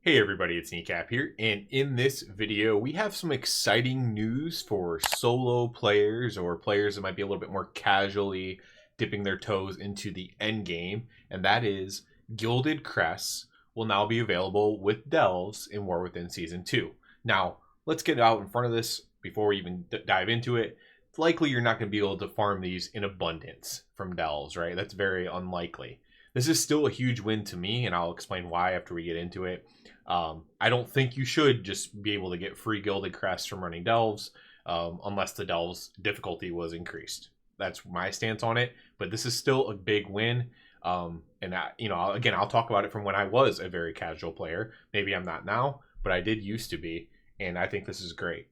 Hey everybody, it's Kneecap here, and in this video we have some exciting news for solo players or players that might be a little bit more casually dipping their toes into the end game, and that is Gilded Crests will now be available with delves in War Within Season 2. Now, let's get out in front of this before we even dive into it. It's likely you're not going to be able to farm these in abundance from delves, right? That's very unlikely. This is still a huge win to me, and I'll explain why after we get into it. I don't think you should just be able to get free Gilded Crests from running delves unless the delves difficulty was increased. That's my stance on it, but this is still a big win. Again, I'll talk about it from when I was a very casual player. Maybe I'm not now, but I did used to be, and I think this is great.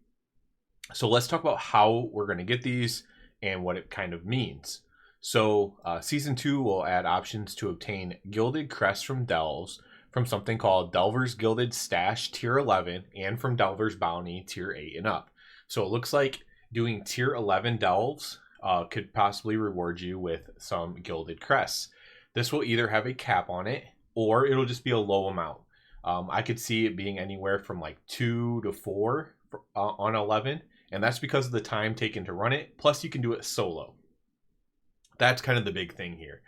So let's talk about how we're going to get these and what it kind of means. So Season 2 will add options to obtain Gilded Crests from delves from something called Delver's Gilded Stash Tier 11 and from Delver's Bounty Tier 8 and up. So it looks like doing Tier 11 delves could possibly reward you with some Gilded Crests. This will either have a cap on it or it'll just be a low amount. I could see it being anywhere from like 2 to 4 on 11, and that's because of the time taken to run it, plus you can do it solo. That's kind of the big thing here.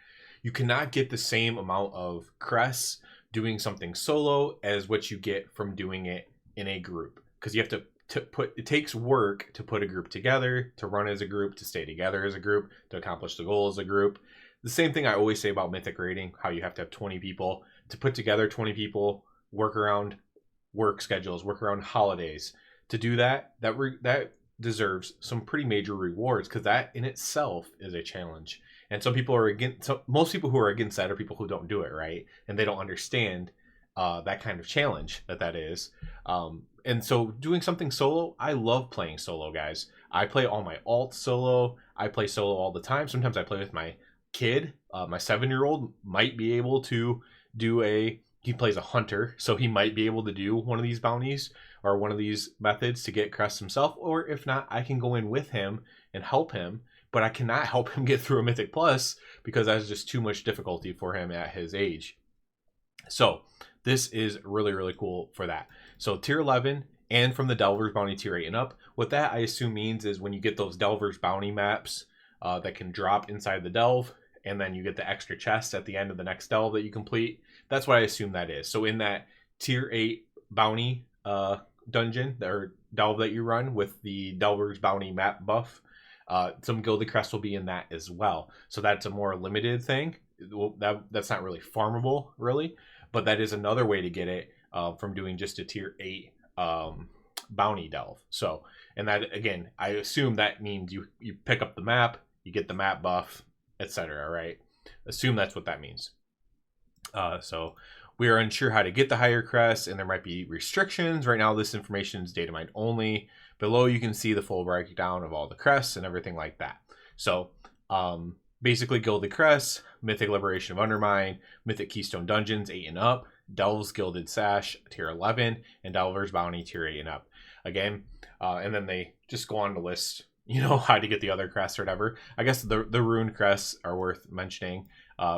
You cannot get the same amount of crests doing something solo as what you get from doing it in a group, because you have to put, it takes work to put a group together, to run as a group, to stay together as a group, to accomplish the goal as a group. The same thing I always say about Mythic raiding, how you have to have 20 people to put together 20 people, work around work schedules, work around holidays. To do that deserves some pretty major rewards, because that in itself is a challenge. And some people are against, most people who are against that are people who don't do it, right? And they don't understand that kind of challenge that is. And so doing something solo, I love playing solo, guys. I play all my alts solo. I play solo all the time. Sometimes I play with my kid. My 7-year-old might be able to do he plays a hunter, so he might be able to do one of these bounties or one of these methods to get crests himself. Or if not, I can go in with him and help him. But I cannot help him get through a Mythic Plus because that's just too much difficulty for him at his age. So this is really, really cool for that. So Tier 11 and from the Delver's Bounty Tier 8 and up. What that I assume means is when you get those Delver's Bounty maps that can drop inside the delve, and then you get the extra chest at the end of the next delve that you complete. That's what I assume that is. So in that Tier 8 Bounty dungeon or delve that you run with the Delver's Bounty map buff, some Gilded Crests will be in that as well. So that's a more limited thing. That's not really farmable, really, but that is another way to get it from doing just a Tier 8 bounty delve. So, and that, again, I assume that means you pick up the map, you get the map buff, etc., right? Assume that's what that means. So we are unsure how to get the higher crests, and there might be restrictions. Right now, this information is data mined only. Below, you can see the full breakdown of all the crests and everything like that. So, basically, Gilded Crests, Mythic Liberation of Undermine, Mythic Keystone Dungeons 8 and up, Delve's Gilded Sash Tier 11, and Delver's Bounty Tier 8 and up. Again, and then they just go on to list, how to get the other crests or whatever. I guess the Rune Crests are worth mentioning.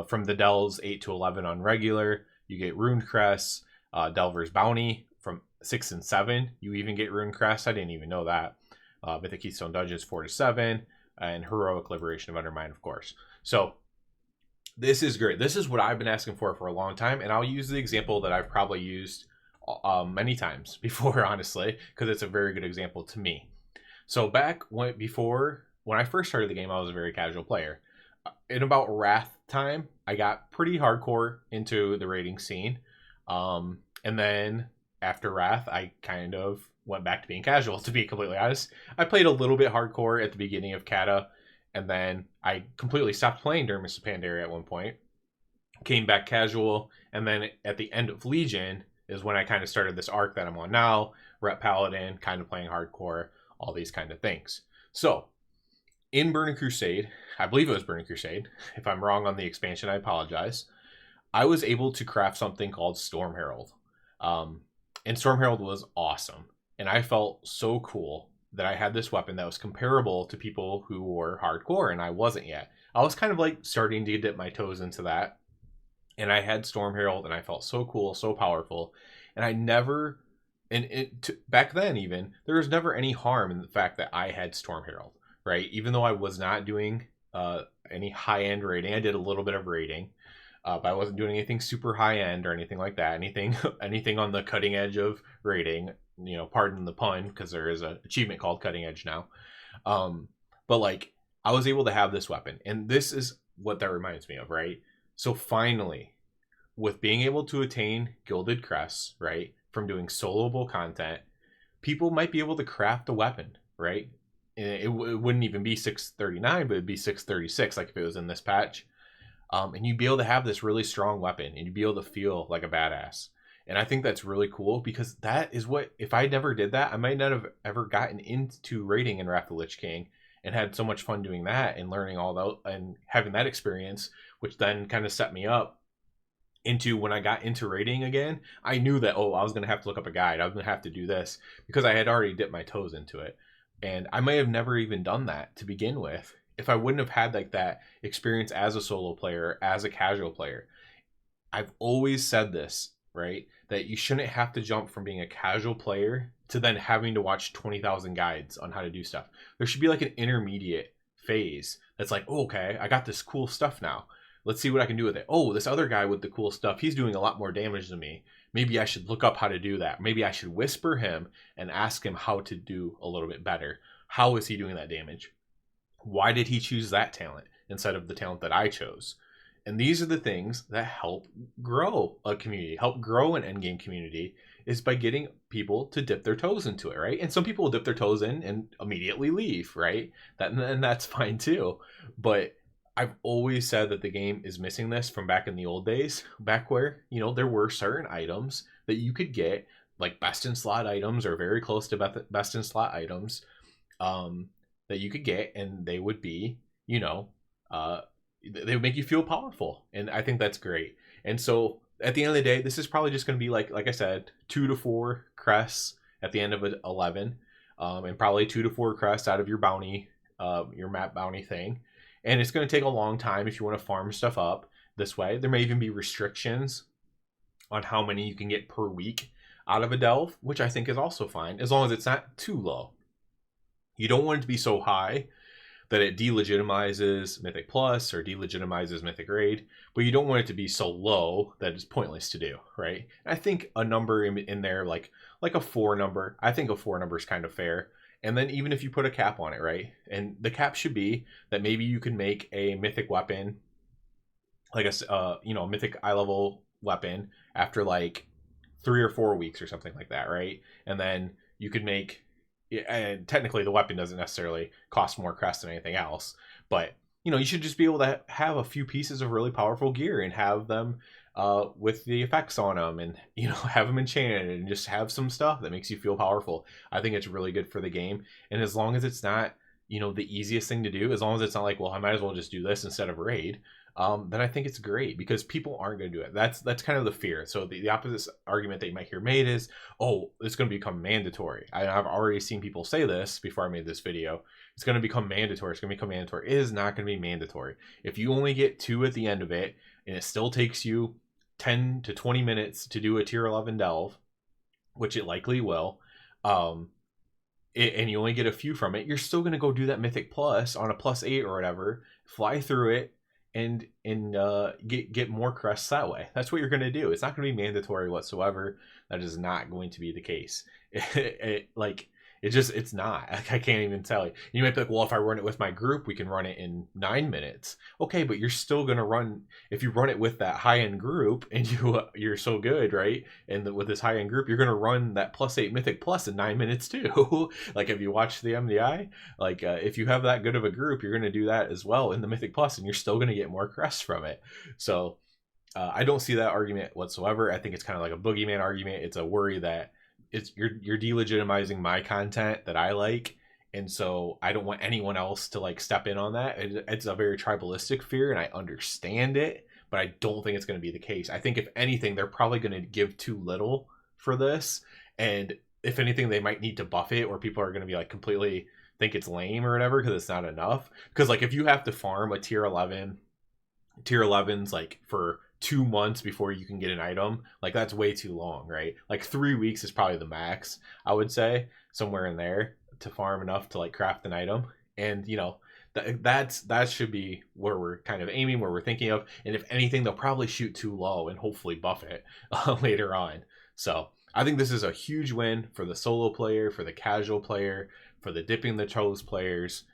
From the Delves 8 to 11 on regular, you get Rune Crests, Delver's Bounty. From 6 and 7, you even get Rune Crests. I didn't even know that. Mythic Keystone Dungeons 4 to 7, and Heroic Liberation of Undermine, of course. So this is great. This is what I've been asking for a long time, and I'll use the example that I've probably used many times before, honestly, because it's a very good example to me. So back when I first started the game, I was a very casual player. In about Wrath time, I got pretty hardcore into the raiding scene, and then after Wrath, I kind of went back to being casual, to be completely honest. I played a little bit hardcore at the beginning of Kata, and then I completely stopped playing during Mists of Pandaria at one point. Came back casual, and then at the end of Legion is when I kind of started this arc that I'm on now, Rep Paladin, kind of playing hardcore, all these kind of things. So, in Burning Crusade, I believe it was Burning Crusade. If I'm wrong on the expansion, I apologize. I was able to craft something called Storm Herald. And Storm Herald was awesome. And I felt so cool that I had this weapon that was comparable to people who were hardcore, and I wasn't yet. I was kind of like starting to dip my toes into that. And I had Storm Herald, and I felt so cool, so powerful. And I never, back then even, there was never any harm in the fact that I had Storm Herald, right? Even though I was not doing any high end raiding, I did a little bit of raiding, but I wasn't doing anything super high end or anything like that. Anything on the cutting edge of raiding, pardon the pun, because there is an achievement called cutting edge now. But like, I was able to have this weapon, and this is what that reminds me of, right? So finally, with being able to attain Gilded Crests, right, from doing soloable content, people might be able to craft a weapon, right? And it wouldn't even be 639, but it'd be 636, like if it was in this patch. And you'd be able to have this really strong weapon, and you'd be able to feel like a badass. And I think that's really cool, because that is what, if I never did that, I might not have ever gotten into raiding in Wrath of the Lich King and had so much fun doing that and learning all that and having that experience, which then kind of set me up into when I got into raiding again. I knew that, I was going to have to look up a guide. I was going to have to do this because I had already dipped my toes into it. And I may have never even done that to begin with if I wouldn't have had like that experience as a solo player, as a casual player. I've always said this, right? That you shouldn't have to jump from being a casual player to then having to watch 20,000 guides on how to do stuff. There should be like an intermediate phase that's like, okay, I got this cool stuff now. Let's see what I can do with it. Oh, this other guy with the cool stuff, he's doing a lot more damage than me. Maybe I should look up how to do that. Maybe I should whisper him and ask him how to do a little bit better. How is he doing that damage? Why did he choose that talent instead of the talent that I chose? And these are the things that help grow a community, help grow an endgame community, is by getting people to dip their toes into it, right? And some people will dip their toes in and immediately leave, right? And that's fine too. But I've always said that the game is missing this from back in the old days, back where, there were certain items that you could get, like best in slot items or very close to best in slot items, that you could get, and they would be, they would make you feel powerful. And I think that's great. And so at the end of the day, this is probably just going to be like I said, 2 to 4 crests at the end of 11, and probably 2 to 4 crests out of your bounty, your map bounty thing. And it's going to take a long time if you want to farm stuff up this way. There may even be restrictions on how many you can get per week out of a delve, which I think is also fine, as long as it's not too low. You don't want it to be so high that it delegitimizes Mythic Plus or delegitimizes Mythic Raid, but you don't want it to be so low that it's pointless to do, right? I think a number in there, like a 4 number, I think a 4 number is kind of fair. And then even if you put a cap on it, right? And the cap should be that maybe you can make a mythic weapon, like a mythic eye level weapon after like 3 or 4 weeks or something like that, right? And then you could make, and technically the weapon doesn't necessarily cost more crest than anything else, but you should just be able to have a few pieces of really powerful gear and have them with the effects on them, and have them enchanted, and just have some stuff that makes you feel powerful. I think it's really good for the game. And as long as it's not the easiest thing to do, as long as it's not like, well, I might as well just do this instead of raid, then I think it's great, because people aren't going to do it. That's kind of the fear. So the opposite argument that you might hear made is, oh, it's going to become mandatory. I've already seen people say this before I made this video. It's going to become mandatory. It's going to become mandatory. It is not going to be mandatory. If you only get 2 at the end of it, and it still takes you 10 to 20 minutes to do a tier 11 delve, which it likely will, and you only get a few from it, you're still going to go do that Mythic Plus on a +8 or whatever, fly through it, and get more crests that way. That's what you're going to do. It's not going to be mandatory whatsoever. That is not going to be the case. It's not. I can't even tell you. You might be like, well, if I run it with my group, we can run it in 9 minutes. Okay, but you're still going to run, if you run it with that high-end group and you're so good, right? And with this high-end group, you're going to run that +8 Mythic Plus in 9 minutes too. Like if you watch the MDI, if you have that good of a group, you're going to do that as well in the Mythic Plus, and you're still going to get more crests from it. So I don't see that argument whatsoever. I think it's kind of like a boogeyman argument. It's a worry that you're delegitimizing my content that I like, and so I don't want anyone else to step in on that. It's a very tribalistic fear, and I understand it, but I don't think it's going to be the case. I think if anything, they're probably going to give too little for this, and if anything, they might need to buff it, or people are going to be completely think it's lame or whatever because it's not enough. Because if you have to farm a tier 11s for 2 months before you can get an item, like that's way too long, right? Like 3 weeks is probably the max, I would say, somewhere in there, to farm enough to like craft an item. And you know, that should be where we're kind of aiming, where we're thinking of. And if anything, they'll probably shoot too low and hopefully buff it later on. So I think this is a huge win for the solo player, for the casual player, for the dipping the toes players,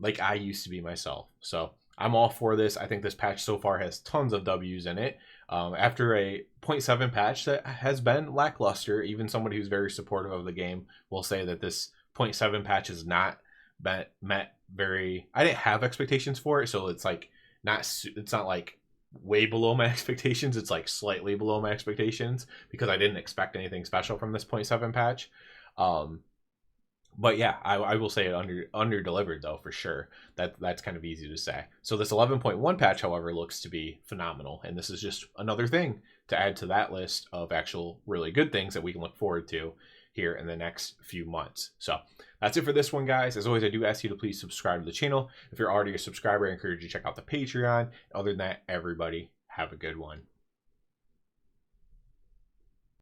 like I used to be myself. So I'm all for this. I think this patch so far has tons of W's in it. After a 0.7 patch that has been lackluster, even somebody who's very supportive of the game will say that this 0.7 patch has not met very. I didn't have expectations for it, so it's like it's not like way below my expectations. It's like slightly below my expectations because I didn't expect anything special from this 0.7 patch. But yeah, I will say it under delivered though, for sure. That's kind of easy to say. So this 11.1 patch, however, looks to be phenomenal, and this is just another thing to add to that list of actual really good things that we can look forward to here in the next few months. So that's it for this one, guys. As always, I do ask you to please subscribe to the channel. If you're already a subscriber, I encourage you to check out the Patreon. Other than that, everybody have a good one.